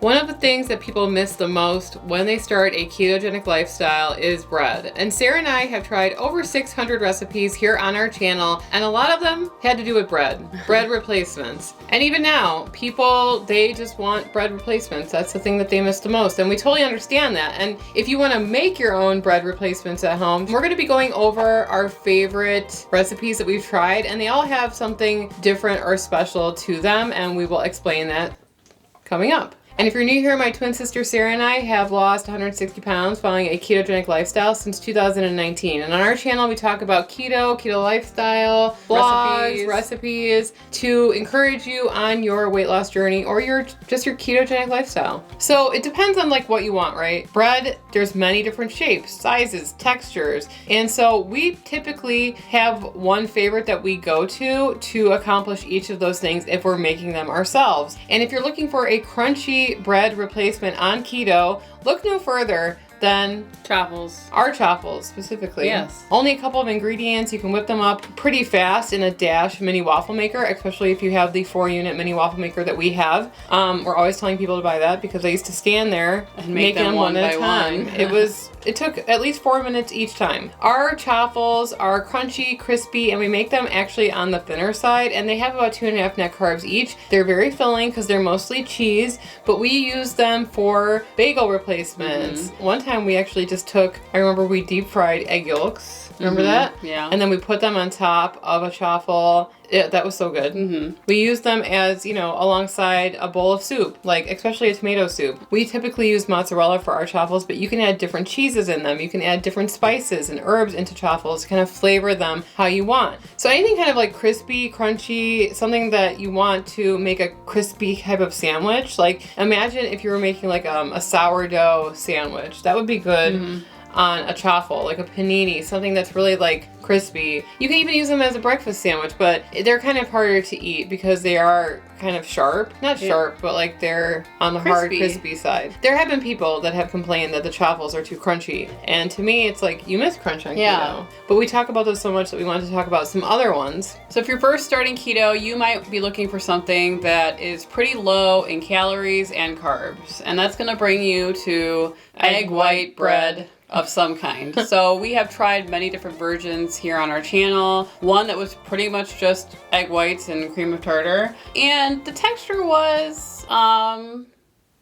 One of the things that people miss the most when they start a ketogenic lifestyle is bread. And Sarah and I have tried over 600 recipes here on our channel, and a lot of them had to do with bread replacements. And even now, people, they just want bread replacements. That's the thing that they miss the most. And we totally understand that. And if you want to make your own bread replacements at home, we're going to be going over our favorite recipes that we've tried, and they all have something different or special to them, and we will explain that coming up. And if you're new here, my twin sister Sarah and I have lost 160 pounds following a ketogenic lifestyle since 2019. And on our channel, we talk about keto lifestyle, blogs, recipes to encourage you on your weight loss journey or your ketogenic lifestyle. So it depends on like what you want, right? Bread, there's many different shapes, sizes, textures. And so we typically have one favorite that we go to accomplish each of those things if we're making them ourselves. And if you're looking for a crunchy bread replacement on keto, look no further than chaffles. Our chaffles specifically. Yes. Only a couple of ingredients. You can whip them up pretty fast in a Dash mini waffle maker, especially if you have the 4-unit mini waffle maker that we have. We're always telling people to buy that because I used to stand there and make them one at a time. It took at least 4 minutes each time. Our chaffles are crunchy, crispy, and we make them actually on the thinner side, and they have about 2.5 net carbs each. They're very filling because they're mostly cheese, but we use them for bagel replacements. One time we actually just I remember we deep fried egg yolks. Remember that? Yeah. And then we put them on top of a chaffle. That was so good. We use them as, alongside a bowl of soup, like especially a tomato soup. We typically use mozzarella for our chaffles, but you can add different cheeses in them. You can add different spices and herbs into chaffles to kind of flavor them how you want. So anything kind of like crispy, crunchy, something that you want to make a crispy type of sandwich. Like imagine if you were making like a sourdough sandwich. That would be good on a chaffle, like a panini, something that's really like crispy. You can even use them as a breakfast sandwich, but they're kind of harder to eat because they are kind of sharp. Not sharp, but like they're on the hard, crispy side. There have been people that have complained that the chaffles are too crunchy. And to me, it's like, you miss crunch on keto. But we talk about those so much that we wanted to talk about some other ones. So if you're first starting keto, you might be looking for something that is pretty low in calories and carbs. And that's going to bring you to egg white bread of some kind. So we have tried many different versions here on our channel. One that was pretty much just egg whites and cream of tartar. And the texture was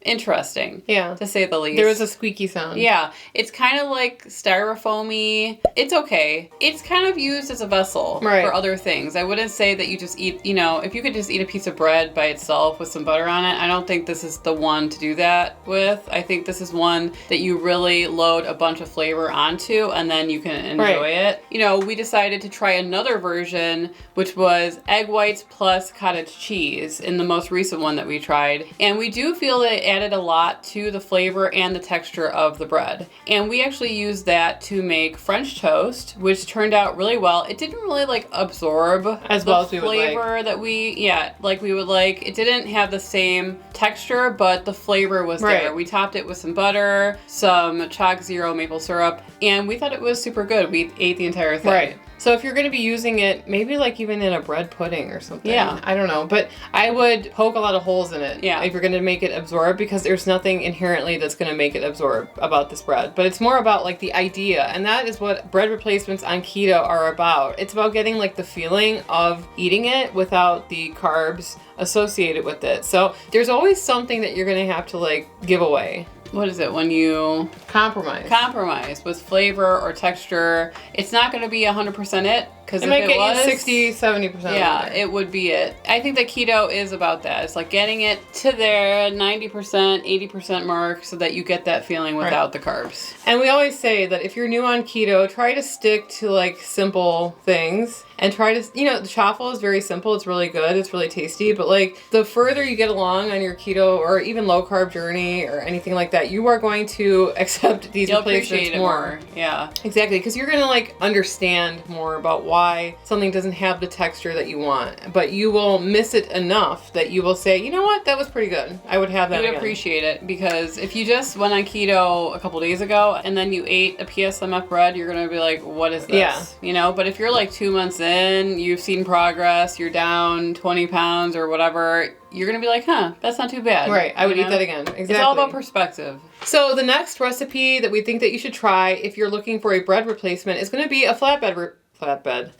interesting. Yeah. To say the least. There was a squeaky sound. Yeah. It's kind of like styrofoamy. It's okay. It's kind of used as a vessel for other things. I wouldn't say that you just eat, if you could just eat a piece of bread by itself with some butter on it, I don't think this is the one to do that with. I think this is one that you really load a bunch of flavor onto and then you can enjoy it. We decided to try another version, which was egg whites plus cottage cheese in the most recent one that we tried. And we do feel that it added a lot to the flavor and the texture of the bread. And we actually used that to make French toast, which turned out really well. It didn't really absorb as well as we flavor would like. That we would like. It didn't have the same texture, but the flavor was there. We topped it with some butter, some Chalk Zero maple syrup, and we thought it was super good. We ate the entire thing. Right. So if you're going to be using it, maybe like even in a bread pudding or something. Yeah. I don't know. But I would poke a lot of holes in it if you're going to make it absorb, because there's nothing inherently that's going to make it absorb about this bread. But it's more about like the idea. And that is what bread replacements on keto are about. It's about getting like the feeling of eating it without the carbs associated with it. So there's always something that you're going to have to like give away. What is it when you compromise with flavor or texture? It's not going to be 100% it, because it might get you 60, 70%. Yeah, it would be it. I think that keto is about that. It's like getting it to their 90%, 80% mark so that you get that feeling without the carbs. And we always say that if you're new on keto, try to stick to like simple things. And try to, the chaffle is very simple. It's really good. It's really tasty. But like the further you get along on your keto or even low carb journey or anything like that, you are going to accept these replacements more. Yeah. Exactly. Because you're going to like understand more about why something doesn't have the texture that you want, but you will miss it enough that you will say, you know what, that was pretty good. I would have that You would again. appreciate it, because if you just went on keto a couple days ago and then you ate a PSMF bread, you're going to be like, what is this? Yeah. You know, but if you're like 2 months in, you've seen progress, you're down 20 pounds or whatever, you're going to be like, huh, that's not too bad. Right. I would eat that again. Exactly. It's all about perspective. So the next recipe that we think that you should try if you're looking for a bread replacement is going to be a flatbread.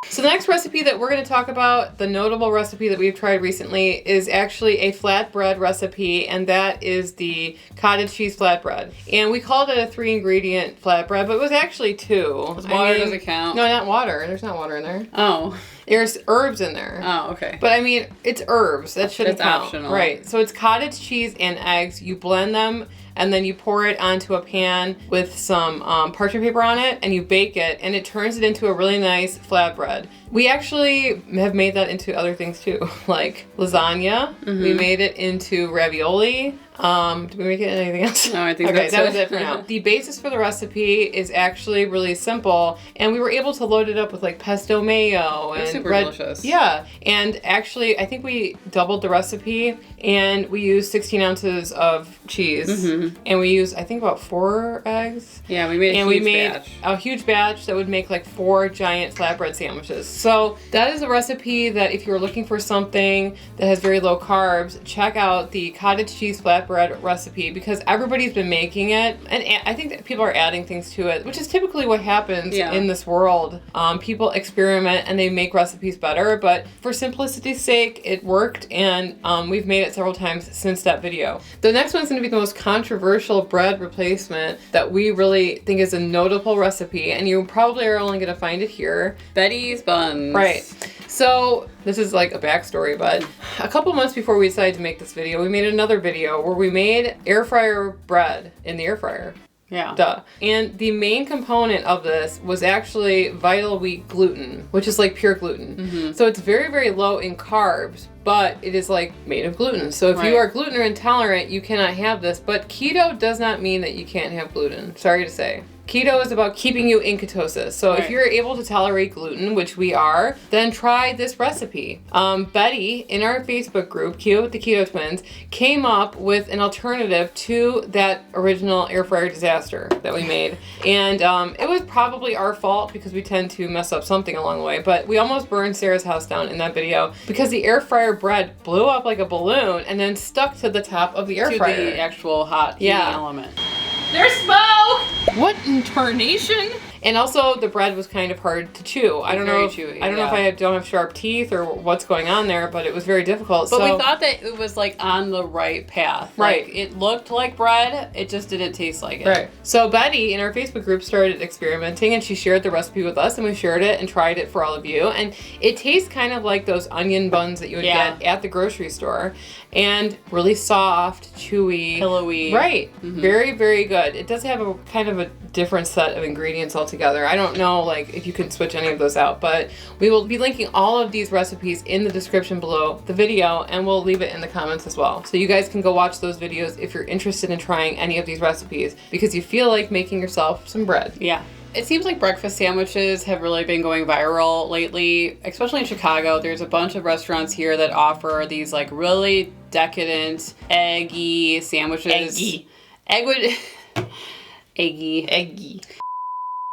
So the next recipe that we're going to talk about, the notable recipe that we've tried recently, is actually a flatbread recipe, and that is the cottage cheese flatbread. And we called it a 3-ingredient flatbread, but it was actually 2. Water doesn't count. No, not water. There's not water in there. Oh. There's herbs in there. Oh, okay. But I mean, it's herbs. That shouldn't count. It's optional. Right. So it's cottage cheese and eggs. You blend them, and then you pour it onto a pan with some parchment paper on it, and you bake it, and it turns it into a really nice flatbread. We actually have made that into other things too, like lasagna. Mm-hmm. We made it into ravioli. Did we make it into anything else? No, I think okay, that was it for now. The basis for the recipe is actually really simple, and we were able to load it up with like pesto mayo and super delicious. Yeah, and actually, I think we doubled the recipe, and we used 16 ounces of cheese, and we used I think about 4 eggs. Yeah, we made a huge batch that would make like 4 giant flatbread sandwiches. So that is a recipe that if you're looking for something that has very low carbs, check out the cottage cheese flatbread recipe, because everybody's been making it, and I think that people are adding things to it, which is typically what happens in this world. People experiment and they make recipes better, but for simplicity's sake, it worked, and we've made it several times since that video. The next one's going to be the most controversial bread replacement that we really think is a notable recipe, and you probably are only going to find it here. Betty's buns. Right. So this is like a backstory, but a couple months before we decided to make this video, we made another video where we made air fryer bread in the air fryer. Yeah. Duh. And the main component of this was actually vital wheat gluten, which is like pure gluten. Mm-hmm. So it's very, very low in carbs, but it is like made of gluten. So if you are gluten intolerant, you cannot have this. But keto does not mean that you can't have gluten. Sorry to say. Keto is about keeping you in ketosis. So if you're able to tolerate gluten, which we are, then try this recipe. Betty, in our Facebook group, Keto with the Keto Twins, came up with an alternative to that original air fryer disaster that we made. And it was probably our fault because we tend to mess up something along the way. But we almost burned Sarah's house down in that video because the air fryer bread blew up like a balloon and then stuck to the top of the air fryer. To the actual hot heating element. There's smoke! What in tarnation? And also, the bread was kind of hard to chew. I don't know if I don't have sharp teeth or what's going on there, but it was very difficult. But we thought that it was like on the right path. Right. Like, it looked like bread, it just didn't taste like it. Right. So Betty in our Facebook group started experimenting, and she shared the recipe with us, and we shared it and tried it for all of you. And it tastes kind of like those onion buns that you would get at the grocery store. And really soft, chewy. Pillowy. Right. Mm-hmm. Very, very good. It does have a kind of a different set of ingredients altogether. I don't know like if you can switch any of those out, but we will be linking all of these recipes in the description below the video, and we'll leave it in the comments as well. So you guys can go watch those videos if you're interested in trying any of these recipes because you feel like making yourself some bread. Yeah. It seems like breakfast sandwiches have really been going viral lately, especially in Chicago. There's a bunch of restaurants here that offer these like really decadent, eggy sandwiches. Eggy.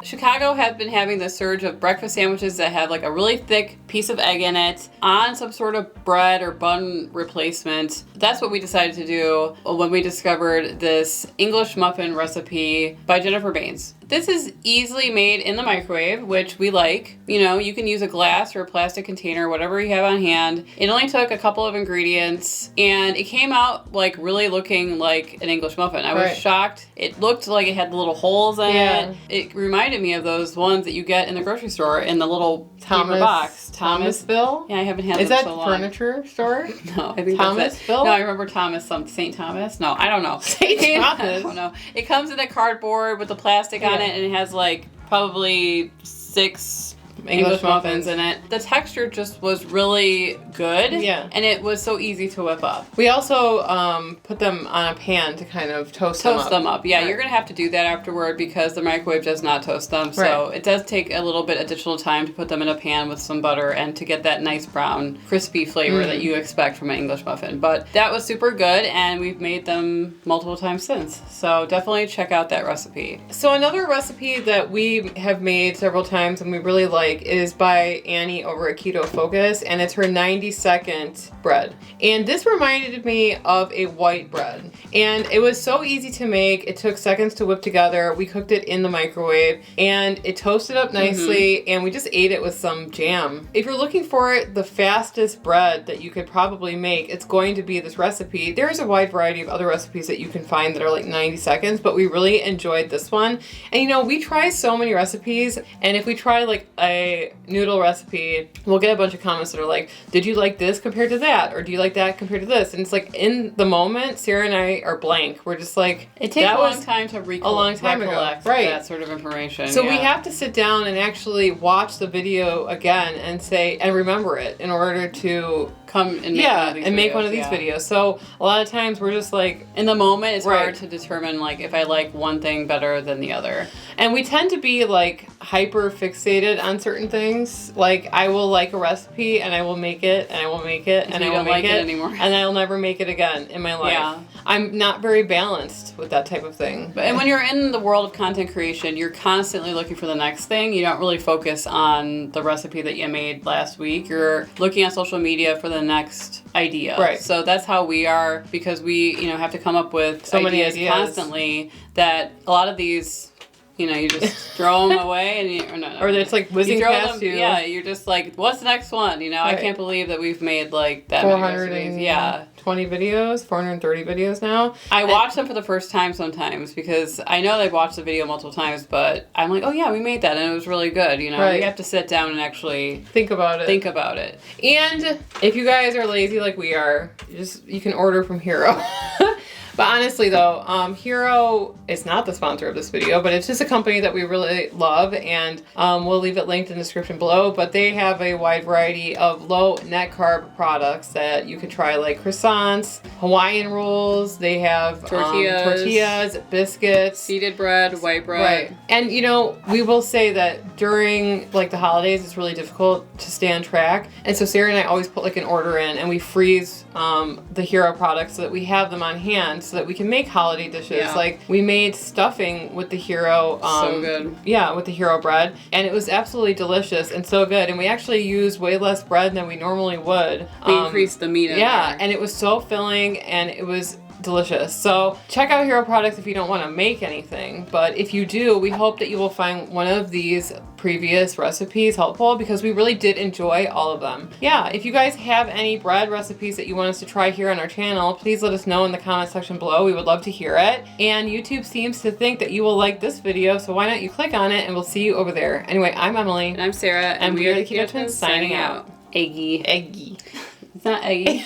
Chicago has been having the surge of breakfast sandwiches that have like a really thick piece of egg in it on some sort of bread or bun replacement. That's what we decided to do when we discovered this English muffin recipe by Jennifer Baines. This is easily made in the microwave, which we like. You know, you can use a glass or a plastic container, whatever you have on hand. It only took a couple of ingredients, and it came out like really looking like an English muffin. I was shocked. It looked like it had little holes in it. It reminded me of those ones that you get in the grocery store in the little paper box. Thomasville? Yeah, I haven't had them so long. Is that furniture store? No, I think Thomasville? No, I remember Thomas. St. Thomas? No, I don't know. St. Thomas? I don't know. It comes in a cardboard with the plastic on it, and it has like probably 6 English muffins in it. The texture just was really good. Yeah. And it was so easy to whip up. We also put them on a pan to kind of toast them up. Yeah, right. You're going to have to do that afterward because the microwave does not toast them. So right. It does take a little bit additional time to put them in a pan with some butter and to get that nice brown, crispy flavor that you expect from an English muffin. But that was super good, and we've made them multiple times since. So definitely check out that recipe. So another recipe that we have made several times and we really like is by Annie over at Keto Focus, and it's her 90-second bread. And this reminded me of a white bread. And it was so easy to make. It took seconds to whip together. We cooked it in the microwave and it toasted up nicely, and we just ate it with some jam. If you're looking for the fastest bread that you could probably make, it's going to be this recipe. There's a wide variety of other recipes that you can find that are like 90 seconds, but we really enjoyed this one. And you know, we try so many recipes, and if we try like a noodle recipe, we'll get a bunch of comments that are like, did you like this compared to that? Or do you like that compared to this? And it's like in the moment, Sarah and I are blank. We're just like, it takes a long time to recollect right. that sort of information. So we have to sit down and actually watch the video again and remember it in order to come and make one of these videos. So a lot of times we're just like, in the moment, it's hard to determine like if I like one thing better than the other. And we tend to be like hyper fixated on certain things. Like I will like a recipe and I will make it and I will make it and I won't make it anymore. And I'll never make it again in my life. Yeah. I'm not very balanced with that type of thing. And when you're in the world of content creation, you're constantly looking for the next thing. You don't really focus on the recipe that you made last week. You're looking at social media for the next idea. Right. So that's how we are, because we, have to come up with so many ideas constantly, that a lot of these, you just throw them away or it's like whizzing past you. Yeah, you're just like, what's the next one? I can't believe that we've made like that 420 videos, 430 videos now. I watch them for the first time sometimes because I know they've watched the video multiple times, but I'm like, oh yeah, we made that and it was really good. Right. We have to sit down and actually think about it. And if you guys are lazy like we are, you can order from Hero. But honestly though, Hero is not the sponsor of this video, but it's just a company that we really love, and we'll leave it linked in the description below. But they have a wide variety of low net carb products that you can try, like croissants, Hawaiian rolls. They have tortillas, biscuits, seeded bread, white bread. Right. And we will say that during like the holidays, it's really difficult to stay on track. And so Sarah and I always put like an order in, and we freeze the Hero products so that we have them on hand, so that we can make holiday dishes. Yeah. Like we made stuffing with the Hero. So good. Yeah, with the Hero bread, and it was absolutely delicious and so good. And we actually used way less bread than we normally would. We increased the meat in there. And it was so filling, and it was delicious. So check out Hero products if you don't want to make anything, but if you do, we hope that you will find one of these previous recipes helpful, because we really did enjoy all of them. Yeah, if you guys have any bread recipes that you want us to try here on our channel, please let us know in the comment section below. We would love to hear it. And YouTube seems to think that you will like this video, so why not you click on it and we'll see you over there. Anyway, I'm Emily. And I'm Sarah. And we are the Keto Twins signing out. Eggy. Eggy. It's not eggy.